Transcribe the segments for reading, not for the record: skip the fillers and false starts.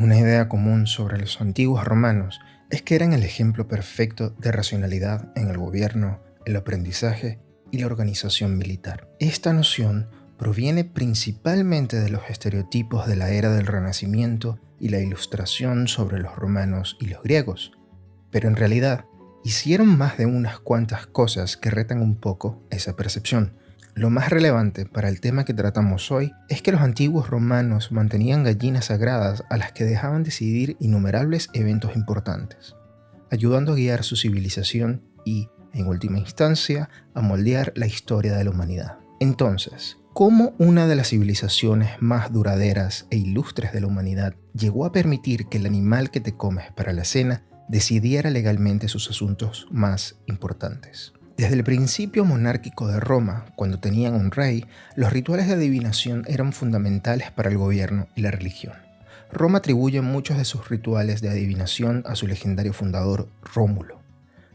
Una idea común sobre los antiguos romanos es que eran el ejemplo perfecto de racionalidad en el gobierno, el aprendizaje y la organización militar. Esta noción proviene principalmente de los estereotipos de la era del Renacimiento y la Ilustración sobre los romanos y los griegos, pero en realidad hicieron más de unas cuantas cosas que retan un poco esa percepción. Lo más relevante para el tema que tratamos hoy es que los antiguos romanos mantenían gallinas sagradas a las que dejaban decidir innumerables eventos importantes, ayudando a guiar su civilización y, en última instancia, a moldear la historia de la humanidad. Entonces, ¿cómo una de las civilizaciones más duraderas e ilustres de la humanidad llegó a permitir que el animal que te comes para la cena decidiera legalmente sus asuntos más importantes? Desde el principio monárquico de Roma, cuando tenían un rey, los rituales de adivinación eran fundamentales para el gobierno y la religión. Roma atribuye muchos de sus rituales de adivinación a su legendario fundador, Rómulo.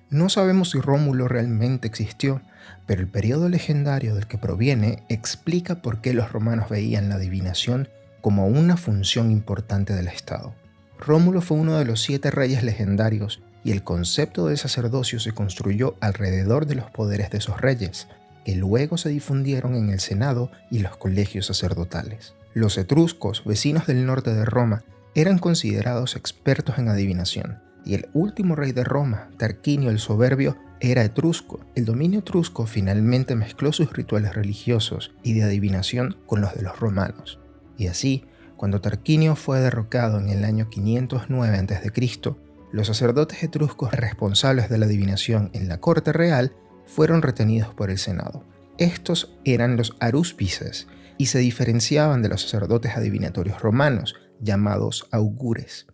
No sabemos si Rómulo realmente existió, pero el periodo legendario del que proviene explica por qué los romanos veían la adivinación como una función importante del Estado. Rómulo fue uno de los 7 reyes legendarios y el concepto del sacerdocio se construyó alrededor de los poderes de esos reyes, que luego se difundieron en el Senado y los colegios sacerdotales. Los etruscos, vecinos del norte de Roma, eran considerados expertos en adivinación, y el último rey de Roma, Tarquinio el Soberbio, era etrusco. El dominio etrusco finalmente mezcló sus rituales religiosos y de adivinación con los de los romanos. Y así, cuando Tarquinio fue derrocado en el año 509 a.C., los sacerdotes etruscos responsables de la adivinación en la corte real fueron retenidos por el Senado. Estos eran los arúspices y se diferenciaban de los sacerdotes adivinatorios romanos, llamados augures.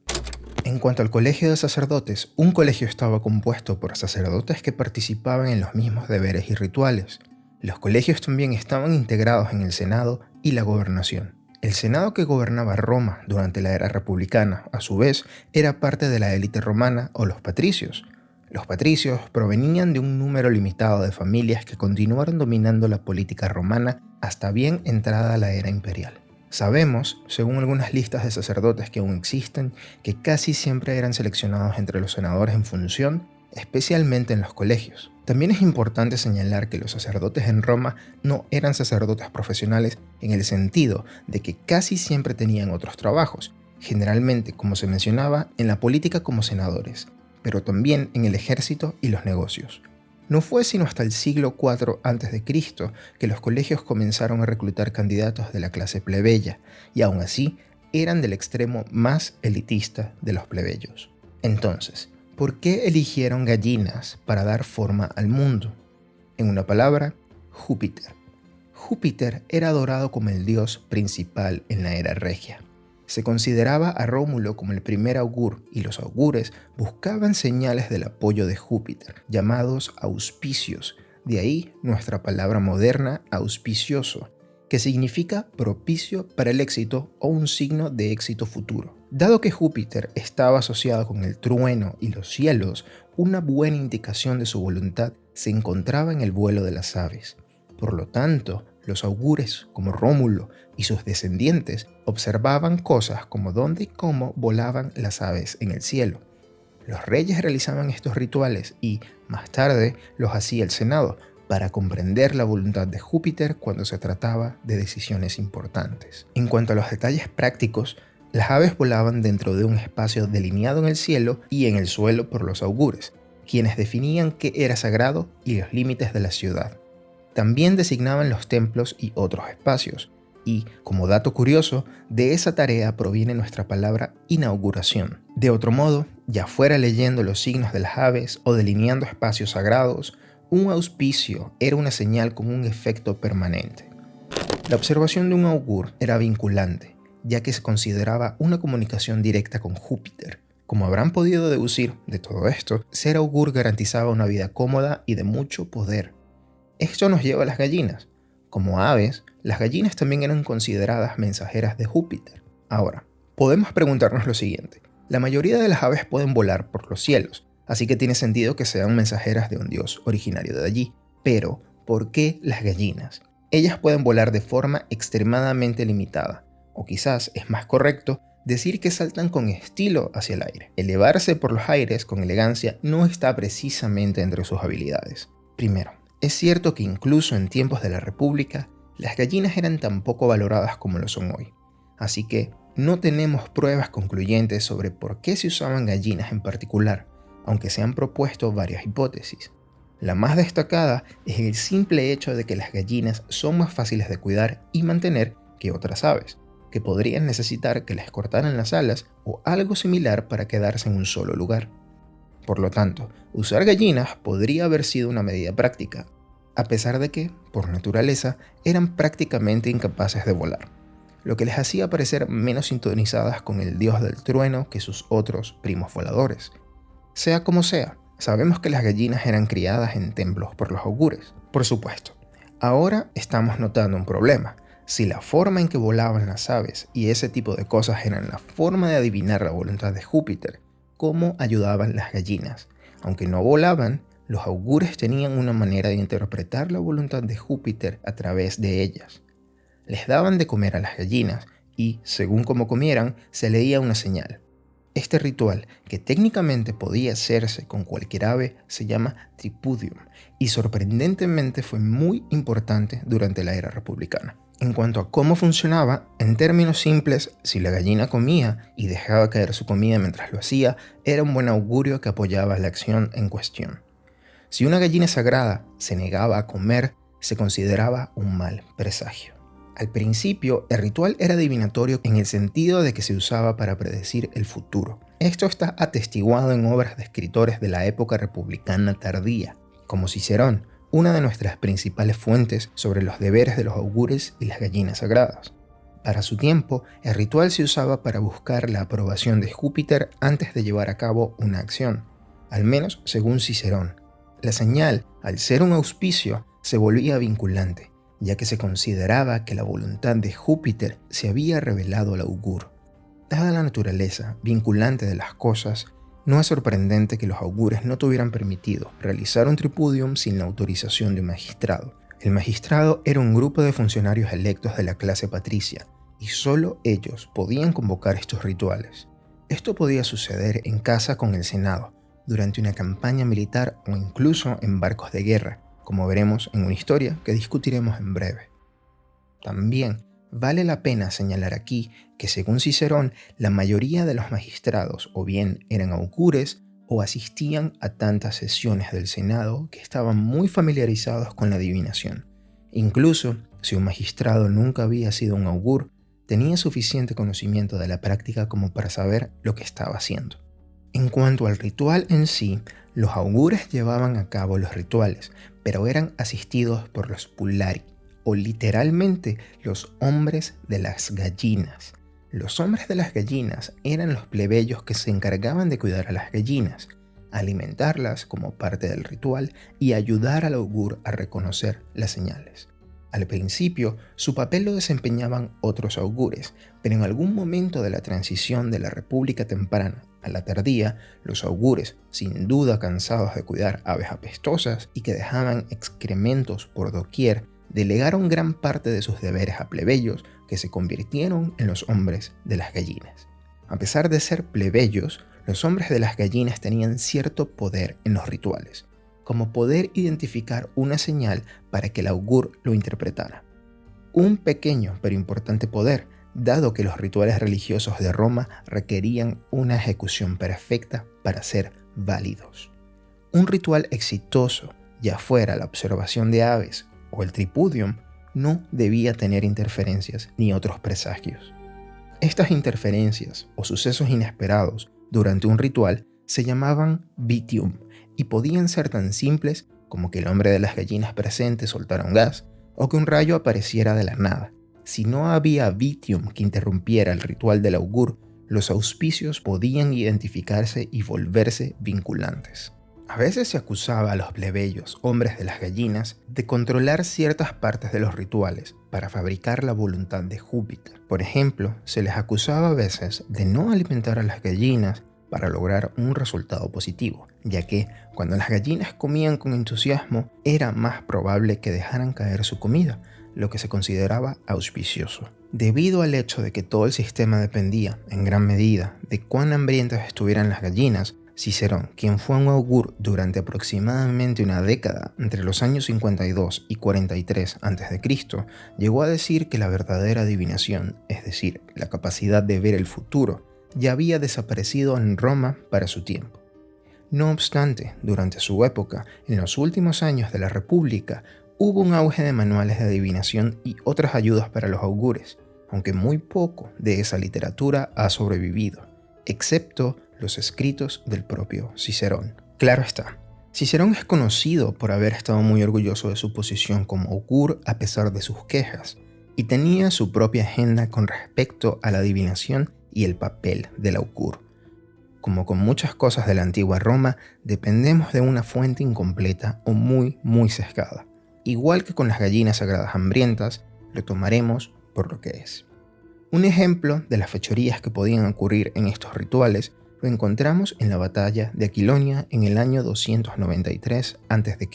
En cuanto al colegio de sacerdotes, un colegio estaba compuesto por sacerdotes que participaban en los mismos deberes y rituales. Los colegios también estaban integrados en el Senado y la gobernación. El Senado que gobernaba Roma durante la era republicana, a su vez, era parte de la élite romana o los patricios. Los patricios provenían de un número limitado de familias que continuaron dominando la política romana hasta bien entrada la era imperial. Sabemos, según algunas listas de sacerdotes que aún existen, que casi siempre eran seleccionados entre los senadores en función, especialmente en los colegios. También es importante señalar que los sacerdotes en Roma no eran sacerdotes profesionales en el sentido de que casi siempre tenían otros trabajos, generalmente, como se mencionaba, en la política como senadores, pero también en el ejército y los negocios. No fue sino hasta el siglo IV a.C. que los colegios comenzaron a reclutar candidatos de la clase plebeya, y aún así eran del extremo más elitista de los plebeyos. Entonces, ¿por qué eligieron gallinas para dar forma al mundo? En una palabra, Júpiter. Júpiter era adorado como el dios principal en la era regia. Se consideraba a Rómulo como el primer augur y los augures buscaban señales del apoyo de Júpiter, llamados auspicios, de ahí nuestra palabra moderna auspicioso, que significa propicio para el éxito o un signo de éxito futuro. Dado que Júpiter estaba asociado con el trueno y los cielos, una buena indicación de su voluntad se encontraba en el vuelo de las aves. Por lo tanto, los augures, como Rómulo y sus descendientes, observaban cosas como dónde y cómo volaban las aves en el cielo. Los reyes realizaban estos rituales y, más tarde, los hacía el Senado, para comprender la voluntad de Júpiter cuando se trataba de decisiones importantes. En cuanto a los detalles prácticos, las aves volaban dentro de un espacio delineado en el cielo y en el suelo por los augures, quienes definían qué era sagrado y los límites de la ciudad. También designaban los templos y otros espacios, y, como dato curioso, de esa tarea proviene nuestra palabra inauguración. De otro modo, ya fuera leyendo los signos de las aves o delineando espacios sagrados, un auspicio era una señal con un efecto permanente. La observación de un augur era vinculante, ya que se consideraba una comunicación directa con Júpiter. Como habrán podido deducir de todo esto, ser augur garantizaba una vida cómoda y de mucho poder. Esto nos lleva a las gallinas. Como aves, las gallinas también eran consideradas mensajeras de Júpiter. Ahora, podemos preguntarnos lo siguiente. La mayoría de las aves pueden volar por los cielos, así que tiene sentido que sean mensajeras de un dios originario de allí. Pero, ¿por qué las gallinas? Ellas pueden volar de forma extremadamente limitada, o quizás es más correcto decir que saltan con estilo hacia el aire. Elevarse por los aires con elegancia no está precisamente entre sus habilidades. Primero, es cierto que incluso en tiempos de la República, las gallinas eran tan poco valoradas como lo son hoy. Así que no tenemos pruebas concluyentes sobre por qué se usaban gallinas en particular, aunque se han propuesto varias hipótesis. La más destacada es el simple hecho de que las gallinas son más fáciles de cuidar y mantener que otras aves, que podrían necesitar que les cortaran las alas o algo similar para quedarse en un solo lugar. Por lo tanto, usar gallinas podría haber sido una medida práctica, a pesar de que, por naturaleza, eran prácticamente incapaces de volar, lo que les hacía parecer menos sintonizadas con el dios del trueno que sus otros primos voladores. Sea como sea, sabemos que las gallinas eran criadas en templos por los augures. Por supuesto, ahora estamos notando un problema. Si la forma en que volaban las aves y ese tipo de cosas eran la forma de adivinar la voluntad de Júpiter, ¿cómo ayudaban las gallinas? Aunque no volaban, los augures tenían una manera de interpretar la voluntad de Júpiter a través de ellas. Les daban de comer a las gallinas y, según cómo comieran, se leía una señal. Este ritual, que técnicamente podía hacerse con cualquier ave, se llama tripudium y sorprendentemente fue muy importante durante la era republicana. En cuanto a cómo funcionaba, en términos simples, si la gallina comía y dejaba caer su comida mientras lo hacía, era un buen augurio que apoyaba la acción en cuestión. Si una gallina sagrada se negaba a comer, se consideraba un mal presagio. Al principio, el ritual era adivinatorio en el sentido de que se usaba para predecir el futuro. Esto está atestiguado en obras de escritores de la época republicana tardía, como Cicerón, una de nuestras principales fuentes sobre los deberes de los augures y las gallinas sagradas. Para su tiempo, el ritual se usaba para buscar la aprobación de Júpiter antes de llevar a cabo una acción, al menos según Cicerón. La señal, al ser un auspicio, se volvía vinculante, ya que se consideraba que la voluntad de Júpiter se había revelado al augur. Dada la naturaleza vinculante de las cosas, no es sorprendente que los augures no tuvieran permitido realizar un tripudium sin la autorización de un magistrado. El magistrado era un grupo de funcionarios electos de la clase patricia, y solo ellos podían convocar estos rituales. Esto podía suceder en casa con el Senado, durante una campaña militar o incluso en barcos de guerra, como veremos en una historia que discutiremos en breve. También vale la pena señalar aquí que según Cicerón, la mayoría de los magistrados o bien eran augures o asistían a tantas sesiones del Senado que estaban muy familiarizados con la adivinación. Incluso, si un magistrado nunca había sido un augur, tenía suficiente conocimiento de la práctica como para saber lo que estaba haciendo. En cuanto al ritual en sí, los augures llevaban a cabo los rituales, pero eran asistidos por los pulari, o literalmente los hombres de las gallinas. Los hombres de las gallinas eran los plebeyos que se encargaban de cuidar a las gallinas, alimentarlas como parte del ritual y ayudar al augur a reconocer las señales. Al principio, su papel lo desempeñaban otros augures, pero en algún momento de la transición de la República temprana a la tardía, los augures, sin duda cansados de cuidar aves apestosas y que dejaban excrementos por doquier, delegaron gran parte de sus deberes a plebeyos que se convirtieron en los hombres de las gallinas. A pesar de ser plebeyos, los hombres de las gallinas tenían cierto poder en los rituales, como poder identificar una señal para que el augur lo interpretara. Un pequeño pero importante poder, dado que los rituales religiosos de Roma requerían una ejecución perfecta para ser válidos. Un ritual exitoso, ya fuera la observación de aves o el tripudium, no debía tener interferencias ni otros presagios. Estas interferencias o sucesos inesperados durante un ritual se llamaban vitium y podían ser tan simples como que el hombre de las gallinas presente soltara un gas o que un rayo apareciera de la nada. Si no había vitium que interrumpiera el ritual del augur, los auspicios podían identificarse y volverse vinculantes. A veces se acusaba a los plebeyos, hombres de las gallinas, de controlar ciertas partes de los rituales para fabricar la voluntad de Júpiter. Por ejemplo, se les acusaba a veces de no alimentar a las gallinas para lograr un resultado positivo, ya que cuando las gallinas comían con entusiasmo, era más probable que dejaran caer su comida, lo que se consideraba auspicioso. Debido al hecho de que todo el sistema dependía, en gran medida, de cuán hambrientas estuvieran las gallinas, Cicerón, quien fue un augur durante aproximadamente una década entre los años 52 y 43 a.C., llegó a decir que la verdadera adivinación, es decir, la capacidad de ver el futuro, ya había desaparecido en Roma para su tiempo. No obstante, durante su época, en los últimos años de la República, hubo un auge de manuales de adivinación y otras ayudas para los augures, aunque muy poco de esa literatura ha sobrevivido, excepto los escritos del propio Cicerón. Claro está, Cicerón es conocido por haber estado muy orgulloso de su posición como augur a pesar de sus quejas, y tenía su propia agenda con respecto a la adivinación y el papel del augur. Como con muchas cosas de la antigua Roma, dependemos de una fuente incompleta o muy sesgada. Igual que con las gallinas sagradas hambrientas, lo tomaremos por lo que es. Un ejemplo de las fechorías que podían ocurrir en estos rituales lo encontramos en la batalla de Aquilonia en el año 293 a.C.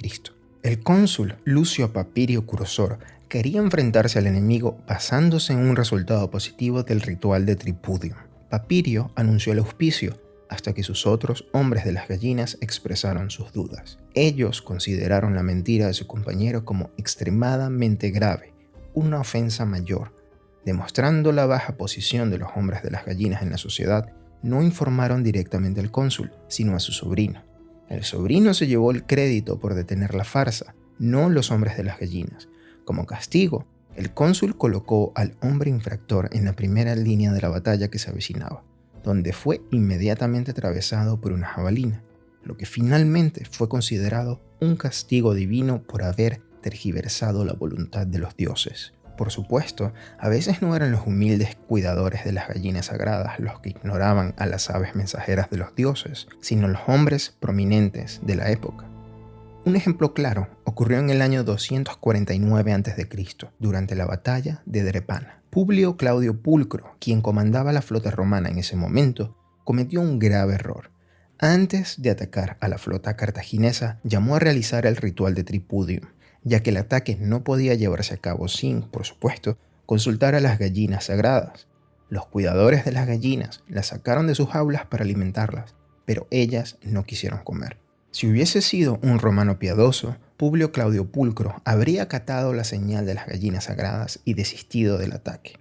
El cónsul Lucio Papirio Cursor quería enfrentarse al enemigo basándose en un resultado positivo del ritual de Tripudium. Papirio anunció el auspicio, hasta que sus otros hombres de las gallinas expresaron sus dudas. Ellos consideraron la mentira de su compañero como extremadamente grave, una ofensa mayor. Demostrando la baja posición de los hombres de las gallinas en la sociedad, no informaron directamente al cónsul, sino a su sobrino. El sobrino se llevó el crédito por detener la farsa, no los hombres de las gallinas. Como castigo, el cónsul colocó al hombre infractor en la primera línea de la batalla que se avecinaba, donde fue inmediatamente atravesado por una jabalina, lo que finalmente fue considerado un castigo divino por haber tergiversado la voluntad de los dioses. Por supuesto, a veces no eran los humildes cuidadores de las gallinas sagradas los que ignoraban a las aves mensajeras de los dioses, sino los hombres prominentes de la época. Un ejemplo claro ocurrió en el año 249 a.C., durante la batalla de Drepana. Publio Claudio Pulcro, quien comandaba la flota romana en ese momento, cometió un grave error. Antes de atacar a la flota cartaginesa, llamó a realizar el ritual de Tripudium, ya que el ataque no podía llevarse a cabo sin, por supuesto, consultar a las gallinas sagradas. Los cuidadores de las gallinas las sacaron de sus jaulas para alimentarlas, pero ellas no quisieron comer. Si hubiese sido un romano piadoso, Publio Claudio Pulcro habría acatado la señal de las gallinas sagradas y desistido del ataque.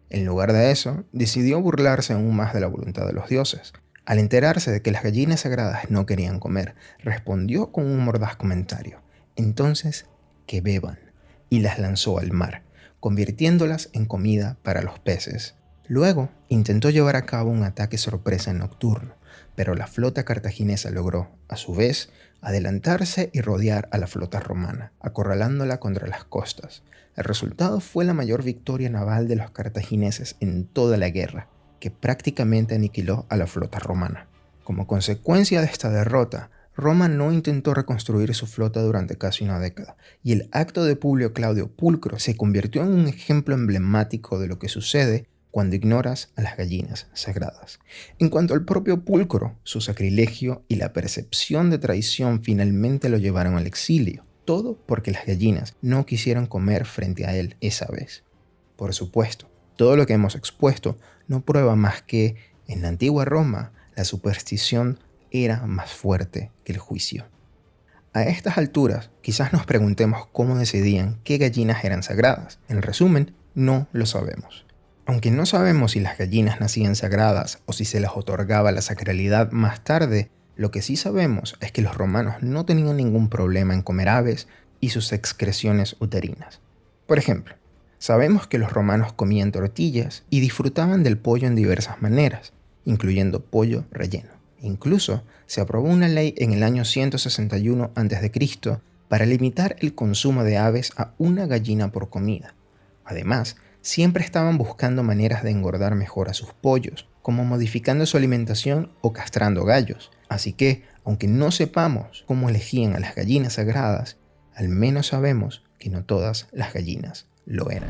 En lugar de eso, decidió burlarse aún más de la voluntad de los dioses. Al enterarse de que las gallinas sagradas no querían comer, respondió con un mordaz comentario: entonces, que beban, y las lanzó al mar, convirtiéndolas en comida para los peces. Luego, intentó llevar a cabo un ataque sorpresa nocturno, pero la flota cartaginesa logró, a su vez, adelantarse y rodear a la flota romana, acorralándola contra las costas. El resultado fue la mayor victoria naval de los cartagineses en toda la guerra, que prácticamente aniquiló a la flota romana. Como consecuencia de esta derrota, Roma no intentó reconstruir su flota durante casi una década, y el acto de Publio Claudio Pulcro se convirtió en un ejemplo emblemático de lo que sucede cuando ignoras a las gallinas sagradas. En cuanto al propio Pulcro, su sacrilegio y la percepción de traición finalmente lo llevaron al exilio, todo porque las gallinas no quisieron comer frente a él esa vez. Por supuesto, todo lo que hemos expuesto no prueba más que, en la antigua Roma, la superstición era más fuerte que el juicio. A estas alturas, quizás nos preguntemos cómo decidían qué gallinas eran sagradas. En resumen, no lo sabemos. Aunque no sabemos si las gallinas nacían sagradas o si se les otorgaba la sacralidad más tarde, lo que sí sabemos es que los romanos no tenían ningún problema en comer aves y sus excreciones uterinas. Por ejemplo, sabemos que los romanos comían tortillas y disfrutaban del pollo en diversas maneras, incluyendo pollo relleno. Incluso se aprobó una ley en el año 161 a.C. para limitar el consumo de aves a una gallina por comida. Además, siempre estaban buscando maneras de engordar mejor a sus pollos, como modificando su alimentación o castrando gallos. Así que, aunque no sepamos cómo elegían a las gallinas sagradas, al menos sabemos que no todas las gallinas lo eran.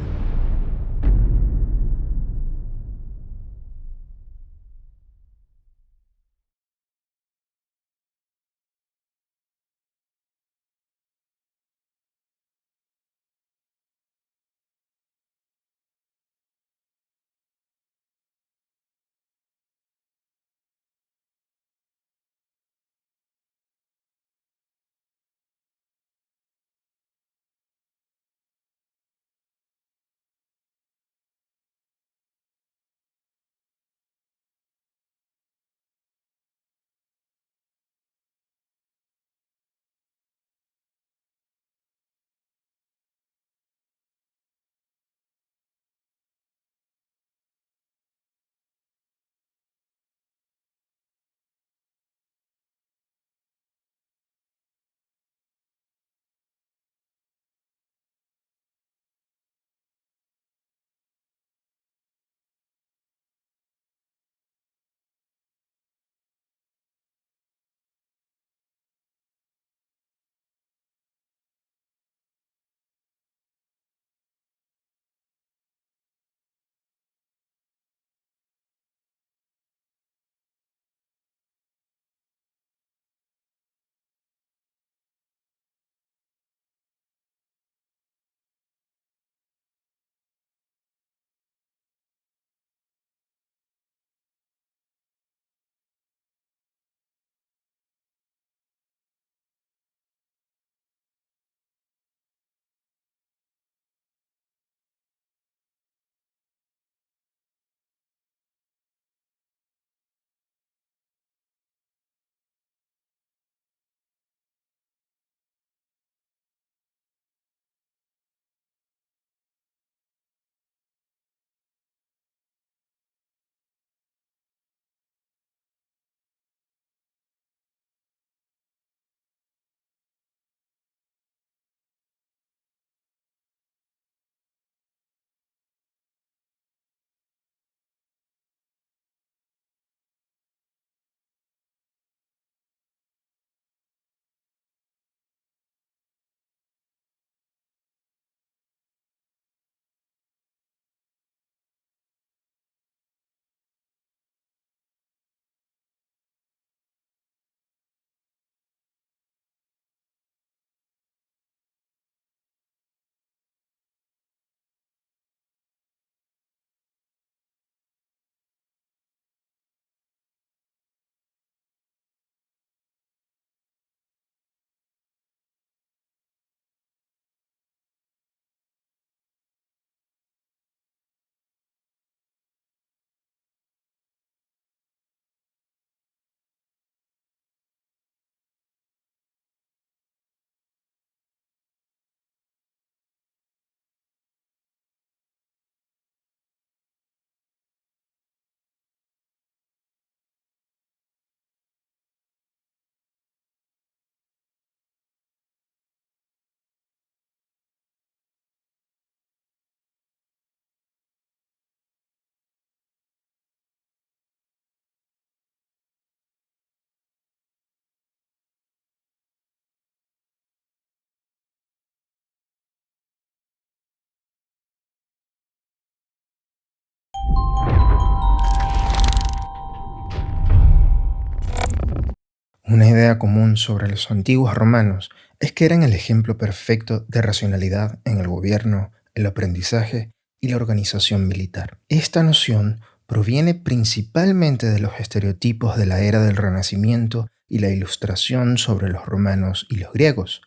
Una idea común sobre los antiguos romanos es que eran el ejemplo perfecto de racionalidad en el gobierno, el aprendizaje y la organización militar. Esta noción proviene principalmente de los estereotipos de la era del Renacimiento y la Ilustración sobre los romanos y los griegos,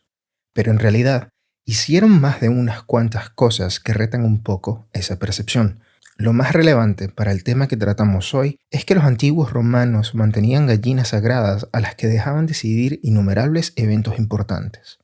pero en realidad hicieron más de unas cuantas cosas que retan un poco esa percepción. Lo más relevante para el tema que tratamos hoy es que los antiguos romanos mantenían gallinas sagradas a las que dejaban decidir innumerables eventos importantes,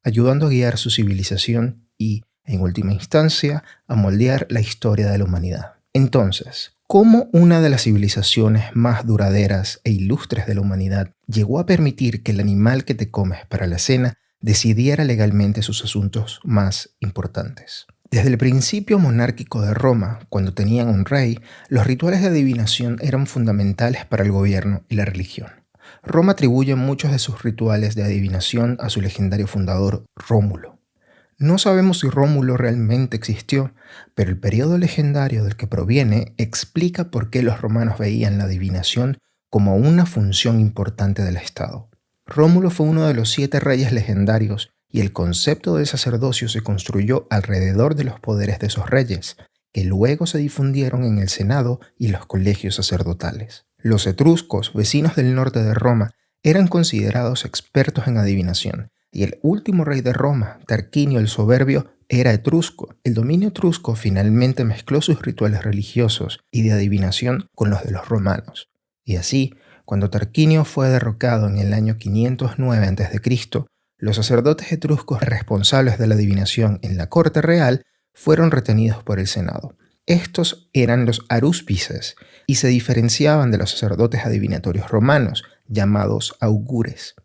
ayudando a guiar su civilización y, en última instancia, a moldear la historia de la humanidad. Entonces, ¿cómo una de las civilizaciones más duraderas e ilustres de la humanidad llegó a permitir que el animal que te comes para la cena decidiera legalmente sus asuntos más importantes? Desde el principio monárquico de Roma, cuando tenían un rey, los rituales de adivinación eran fundamentales para el gobierno y la religión. Roma atribuye muchos de sus rituales de adivinación a su legendario fundador, Rómulo. No sabemos si Rómulo realmente existió, pero el periodo legendario del que proviene explica por qué los romanos veían la adivinación como una función importante del Estado. Rómulo fue uno de los 7 reyes legendarios y el concepto del sacerdocio se construyó alrededor de los poderes de esos reyes, que luego se difundieron en el Senado y los colegios sacerdotales. Los etruscos, vecinos del norte de Roma, eran considerados expertos en adivinación, y el último rey de Roma, Tarquinio el Soberbio, era etrusco. El dominio etrusco finalmente mezcló sus rituales religiosos y de adivinación con los de los romanos. Y así, cuando Tarquinio fue derrocado en el año 509 a.C., los sacerdotes etruscos responsables de la adivinación en la corte real fueron retenidos por el Senado. Estos eran los arúspices y se diferenciaban de los sacerdotes adivinatorios romanos, llamados augures.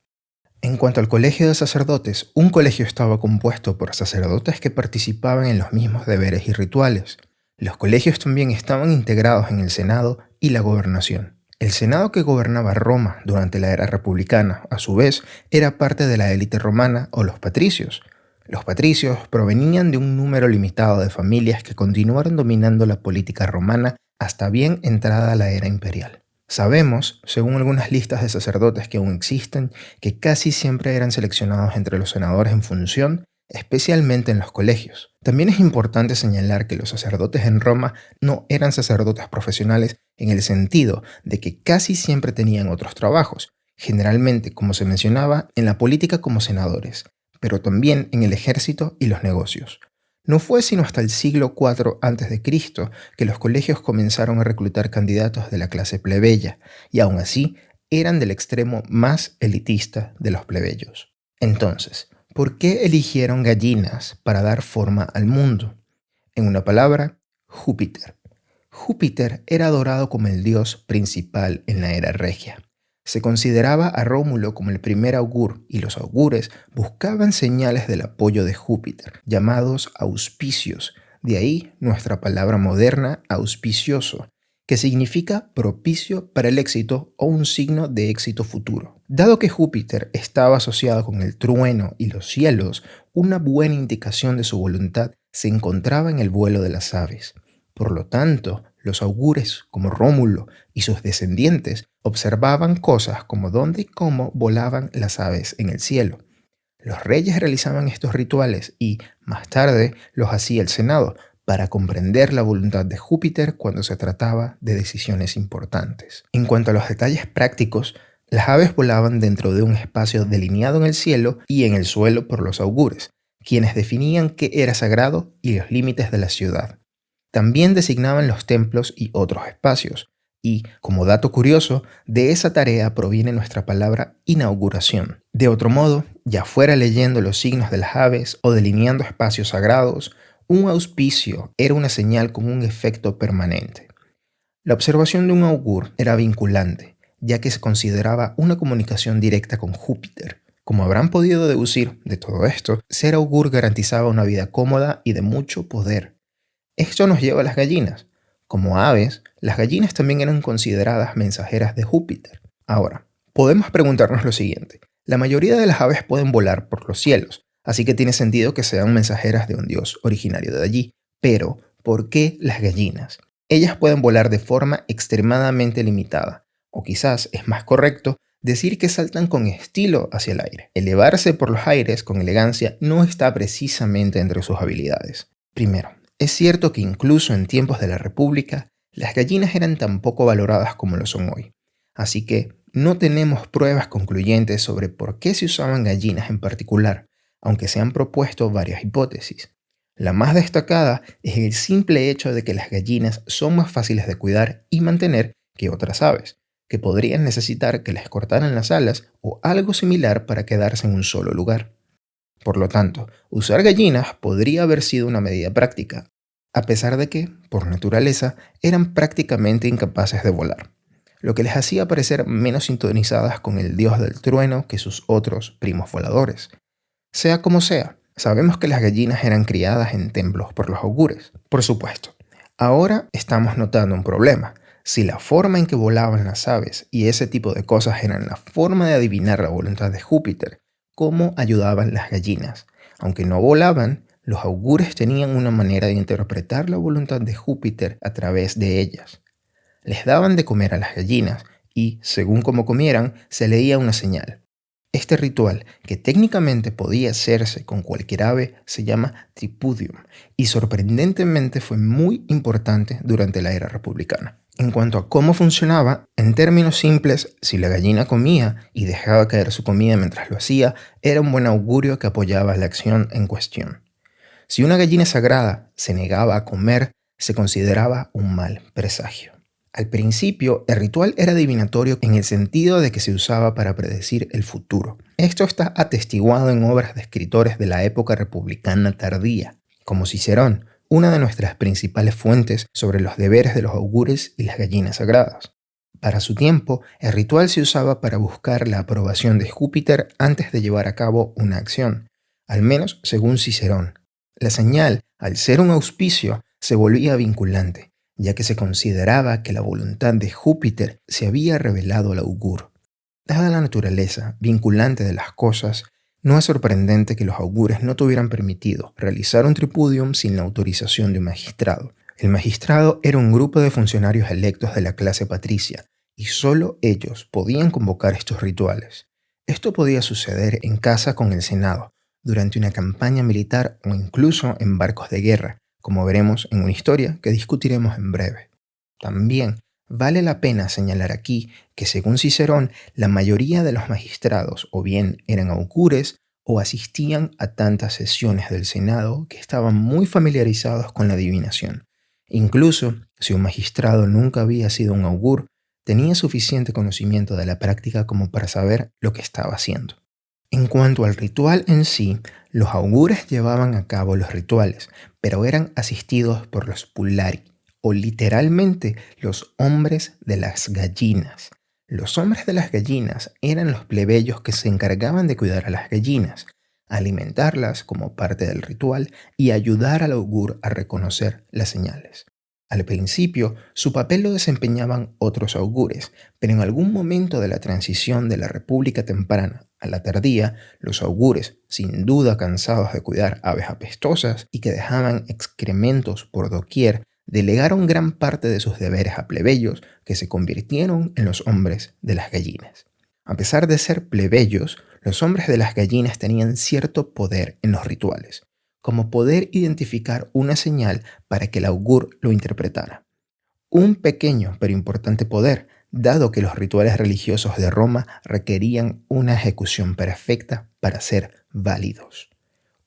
En cuanto al colegio de sacerdotes, un colegio estaba compuesto por sacerdotes que participaban en los mismos deberes y rituales. Los colegios también estaban integrados en el Senado y la gobernación. El Senado que gobernaba Roma durante la era republicana, a su vez, era parte de la élite romana o los patricios. Los patricios provenían de un número limitado de familias que continuaron dominando la política romana hasta bien entrada la era imperial. Sabemos, según algunas listas de sacerdotes que aún existen, que casi siempre eran seleccionados entre los senadores en función, especialmente en los colegios. También es importante señalar que los sacerdotes en Roma no eran sacerdotes profesionales en el sentido de que casi siempre tenían otros trabajos, generalmente, como se mencionaba, en la política como senadores, pero también en el ejército y los negocios. No fue sino hasta el siglo IV a.C. que los colegios comenzaron a reclutar candidatos de la clase plebeya, y aún así eran del extremo más elitista de los plebeyos. Entonces, ¿por qué eligieron gallinas para dar forma al mundo? En una palabra, Júpiter. Júpiter era adorado como el dios principal en la era regia. Se consideraba a Rómulo como el primer augur y los augures buscaban señales del apoyo de Júpiter, llamados auspicios. De ahí nuestra palabra moderna auspicioso, que significa propicio para el éxito o un signo de éxito futuro. Dado que Júpiter estaba asociado con el trueno y los cielos, una buena indicación de su voluntad se encontraba en el vuelo de las aves. Por lo tanto, los augures, como Rómulo y sus descendientes, observaban cosas como dónde y cómo volaban las aves en el cielo. Los reyes realizaban estos rituales y, más tarde, los hacía el Senado, para comprender la voluntad de Júpiter cuando se trataba de decisiones importantes. En cuanto a los detalles prácticos, las aves volaban dentro de un espacio delineado en el cielo y en el suelo por los augures, quienes definían qué era sagrado y los límites de la ciudad. También designaban los templos y otros espacios, y, como dato curioso, de esa tarea proviene nuestra palabra inauguración. De otro modo, ya fuera leyendo los signos de las aves o delineando espacios sagrados, un auspicio era una señal con un efecto permanente. La observación de un augur era vinculante, ya que se consideraba una comunicación directa con Júpiter. Como habrán podido deducir de todo esto, ser augur garantizaba una vida cómoda y de mucho poder. Esto nos lleva a las gallinas. Como aves, las gallinas también eran consideradas mensajeras de Júpiter. Ahora, podemos preguntarnos lo siguiente. La mayoría de las aves pueden volar por los cielos, así que tiene sentido que sean mensajeras de un dios originario de allí. Pero, ¿por qué las gallinas? Ellas pueden volar de forma extremadamente limitada, o quizás es más correcto decir que saltan con estilo hacia el aire. Elevarse por los aires con elegancia no está precisamente entre sus habilidades. Primero, es cierto que incluso en tiempos de la República, las gallinas eran tan poco valoradas como lo son hoy. Así que no tenemos pruebas concluyentes sobre por qué se usaban gallinas en particular, aunque se han propuesto varias hipótesis. La más destacada es el simple hecho de que las gallinas son más fáciles de cuidar y mantener que otras aves, que podrían necesitar que les cortaran las alas o algo similar para quedarse en un solo lugar. Por lo tanto, usar gallinas podría haber sido una medida práctica, a pesar de que, por naturaleza, eran prácticamente incapaces de volar, lo que les hacía parecer menos sintonizadas con el dios del trueno que sus otros primos voladores. Sea como sea, sabemos que las gallinas eran criadas en templos por los augures. Por supuesto, ahora estamos notando un problema. Si la forma en que volaban las aves y ese tipo de cosas eran la forma de adivinar la voluntad de Júpiter, ¿cómo ayudaban las gallinas? Aunque no volaban, los augures tenían una manera de interpretar la voluntad de Júpiter a través de ellas. Les daban de comer a las gallinas y, según cómo comieran, se leía una señal. Este ritual, que técnicamente podía hacerse con cualquier ave, se llama tripudium y sorprendentemente fue muy importante durante la era republicana. En cuanto a cómo funcionaba, en términos simples, si la gallina comía y dejaba caer su comida mientras lo hacía, era un buen augurio que apoyaba la acción en cuestión. Si una gallina sagrada se negaba a comer, se consideraba un mal presagio. Al principio, el ritual era adivinatorio en el sentido de que se usaba para predecir el futuro. Esto está atestiguado en obras de escritores de la época republicana tardía, como Cicerón, una de nuestras principales fuentes sobre los deberes de los augures y las gallinas sagradas. Para su tiempo, el ritual se usaba para buscar la aprobación de Júpiter antes de llevar a cabo una acción, al menos según Cicerón. La señal, al ser un auspicio, se volvía vinculante, ya que se consideraba que la voluntad de Júpiter se había revelado al augur. Dada la naturaleza vinculante de las cosas, no es sorprendente que los augures no tuvieran permitido realizar un tripudium sin la autorización de un magistrado. El magistrado era un grupo de funcionarios electos de la clase patricia, y solo ellos podían convocar estos rituales. Esto podía suceder en casa con el Senado, durante una campaña militar o incluso en barcos de guerra, como veremos en una historia que discutiremos en breve. También vale la pena señalar aquí que según Cicerón, la mayoría de los magistrados o bien eran augures o asistían a tantas sesiones del Senado que estaban muy familiarizados con la adivinación. Incluso si un magistrado nunca había sido un augur, tenía suficiente conocimiento de la práctica como para saber lo que estaba haciendo. En cuanto al ritual en sí, los augures llevaban a cabo los rituales, pero eran asistidos por los pulari, o literalmente los hombres de las gallinas. Los hombres de las gallinas eran los plebeyos que se encargaban de cuidar a las gallinas, alimentarlas como parte del ritual y ayudar al augur a reconocer las señales. Al principio, su papel lo desempeñaban otros augures, pero en algún momento de la transición de la República temprana a la tardía, los augures, sin duda cansados de cuidar aves apestosas y que dejaban excrementos por doquier, delegaron gran parte de sus deberes a plebeyos que se convirtieron en los hombres de las gallinas. A pesar de ser plebeyos, los hombres de las gallinas tenían cierto poder en los rituales, como poder identificar una señal para que el augur lo interpretara. Un pequeño pero importante poder, dado que los rituales religiosos de Roma requerían una ejecución perfecta para ser válidos.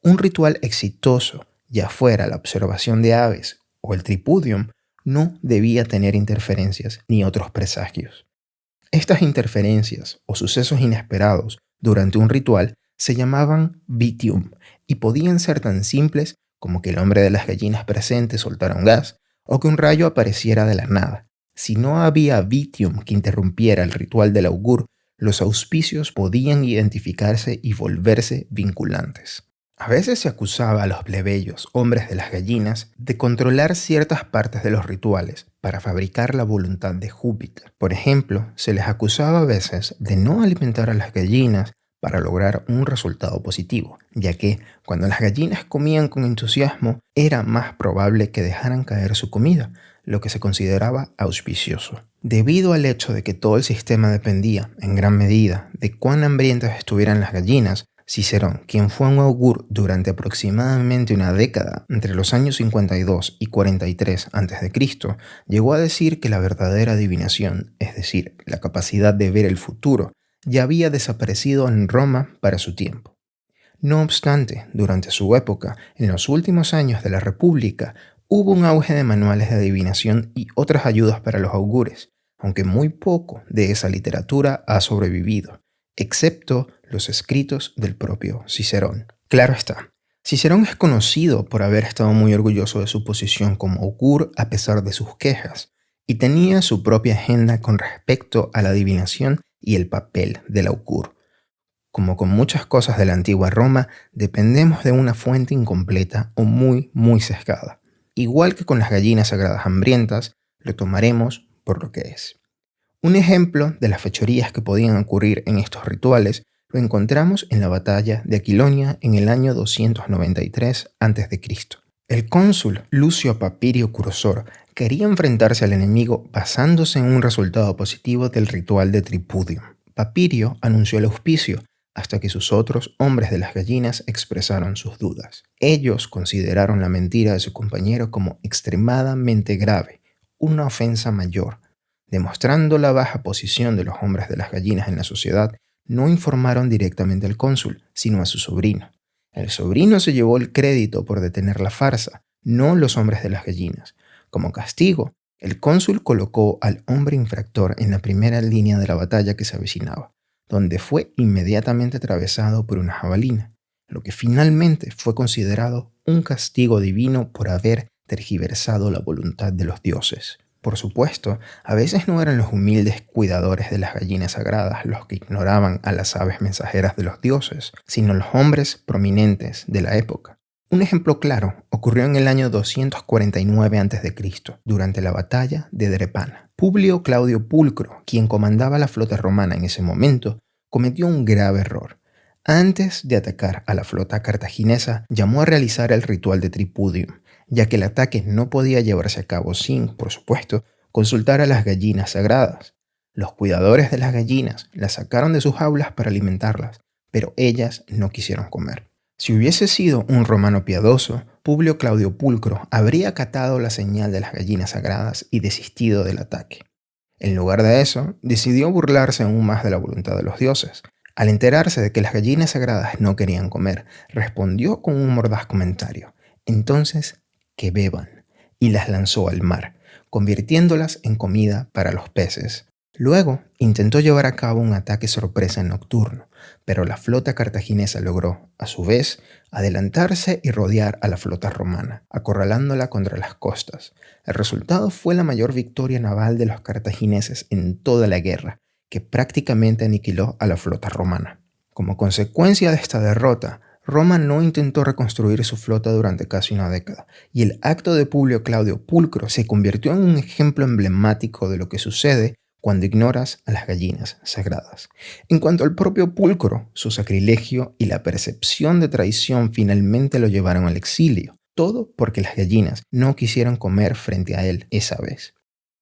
Un ritual exitoso, ya fuera la observación de aves o el tripudium, no debía tener interferencias ni otros presagios. Estas interferencias o sucesos inesperados durante un ritual se llamaban vitium y podían ser tan simples como que el hombre de las gallinas presente soltara un gas o que un rayo apareciera de la nada. Si no había vitium que interrumpiera el ritual del augur, los auspicios podían identificarse y volverse vinculantes. A veces se acusaba a los plebeyos, hombres de las gallinas, de controlar ciertas partes de los rituales para fabricar la voluntad de Júpiter. Por ejemplo, se les acusaba a veces de no alimentar a las gallinas para lograr un resultado positivo, ya que cuando las gallinas comían con entusiasmo era más probable que dejaran caer su comida, lo que se consideraba auspicioso. Debido al hecho de que todo el sistema dependía, en gran medida, de cuán hambrientas estuvieran las gallinas, Cicerón, quien fue un augur durante aproximadamente una década, entre los años 52 y 43 a.C., llegó a decir que la verdadera adivinación, es decir, la capacidad de ver el futuro, ya había desaparecido en Roma para su tiempo. No obstante, durante su época, en los últimos años de la República, hubo un auge de manuales de adivinación y otras ayudas para los augures, aunque muy poco de esa literatura ha sobrevivido, excepto los escritos del propio Cicerón. Claro está, Cicerón es conocido por haber estado muy orgulloso de su posición como augur a pesar de sus quejas, y tenía su propia agenda con respecto a la adivinación y el papel del augur. Como con muchas cosas de la antigua Roma, dependemos de una fuente incompleta o muy sesgada. Igual que con las gallinas sagradas hambrientas, lo tomaremos por lo que es. Un ejemplo de las fechorías que podían ocurrir en estos rituales lo encontramos en la batalla de Aquilonia en el año 293 a.C. El cónsul Lucio Papirio Cursor quería enfrentarse al enemigo basándose en un resultado positivo del ritual de Tripudium. Papirio anunció el auspicio hasta que sus otros hombres de las gallinas expresaron sus dudas. Ellos consideraron la mentira de su compañero como extremadamente grave, una ofensa mayor. Demostrando la baja posición de los hombres de las gallinas en la sociedad, no informaron directamente al cónsul, sino a su sobrino. El sobrino se llevó el crédito por detener la farsa, no los hombres de las gallinas. Como castigo, el cónsul colocó al hombre infractor en la primera línea de la batalla que se avecinaba, donde fue inmediatamente atravesado por una jabalina, lo que finalmente fue considerado un castigo divino por haber tergiversado la voluntad de los dioses. Por supuesto, a veces no eran los humildes cuidadores de las gallinas sagradas los que ignoraban a las aves mensajeras de los dioses, sino los hombres prominentes de la época. Un ejemplo claro ocurrió en el año 249 a.C., durante la batalla de Drepana. Publio Claudio Pulcro, quien comandaba la flota romana en ese momento, cometió un grave error. Antes de atacar a la flota cartaginesa, llamó a realizar el ritual de Tripudium, ya que el ataque no podía llevarse a cabo sin, por supuesto, consultar a las gallinas sagradas. Los cuidadores de las gallinas las sacaron de sus jaulas para alimentarlas, pero ellas no quisieron comer. Si hubiese sido un romano piadoso, Publio Claudio Pulcro habría acatado la señal de las gallinas sagradas y desistido del ataque. En lugar de eso, decidió burlarse aún más de la voluntad de los dioses. Al enterarse de que las gallinas sagradas no querían comer, respondió con un mordaz comentario: entonces, que beban, y las lanzó al mar, convirtiéndolas en comida para los peces. Luego intentó llevar a cabo un ataque sorpresa nocturno, pero la flota cartaginesa logró, a su vez, adelantarse y rodear a la flota romana, acorralándola contra las costas. El resultado fue la mayor victoria naval de los cartagineses en toda la guerra, que prácticamente aniquiló a la flota romana. Como consecuencia de esta derrota, Roma no intentó reconstruir su flota durante casi una década, y el acto de Publio Claudio Pulcro se convirtió en un ejemplo emblemático de lo que sucede cuando ignoras a las gallinas sagradas. En cuanto al propio Pulcro, su sacrilegio y la percepción de traición finalmente lo llevaron al exilio, todo porque las gallinas no quisieron comer frente a él esa vez.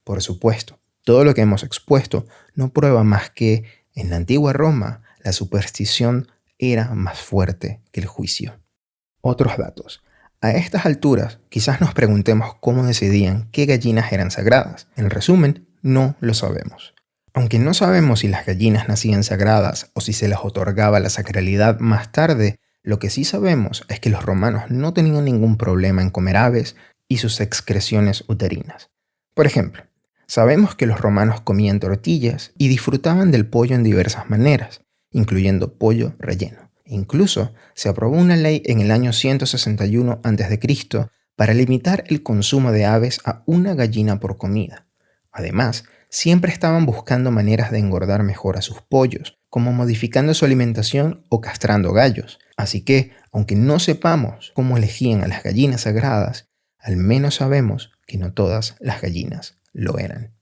Por supuesto, todo lo que hemos expuesto no prueba más que, en la antigua Roma, la superstición era más fuerte que el juicio. Otros datos. A estas alturas, quizás nos preguntemos cómo decidían qué gallinas eran sagradas. En resumen, no lo sabemos. Aunque no sabemos si las gallinas nacían sagradas o si se les otorgaba la sacralidad más tarde, lo que sí sabemos es que los romanos no tenían ningún problema en comer aves y sus excreciones uterinas. Por ejemplo, sabemos que los romanos comían tortillas y disfrutaban del pollo en diversas maneras, incluyendo pollo relleno. Incluso se aprobó una ley en el año 161 a.C. para limitar el consumo de aves a una gallina por comida. Además, siempre estaban buscando maneras de engordar mejor a sus pollos, como modificando su alimentación o castrando gallos. Así que, aunque no sepamos cómo elegían a las gallinas sagradas, al menos sabemos que no todas las gallinas lo eran.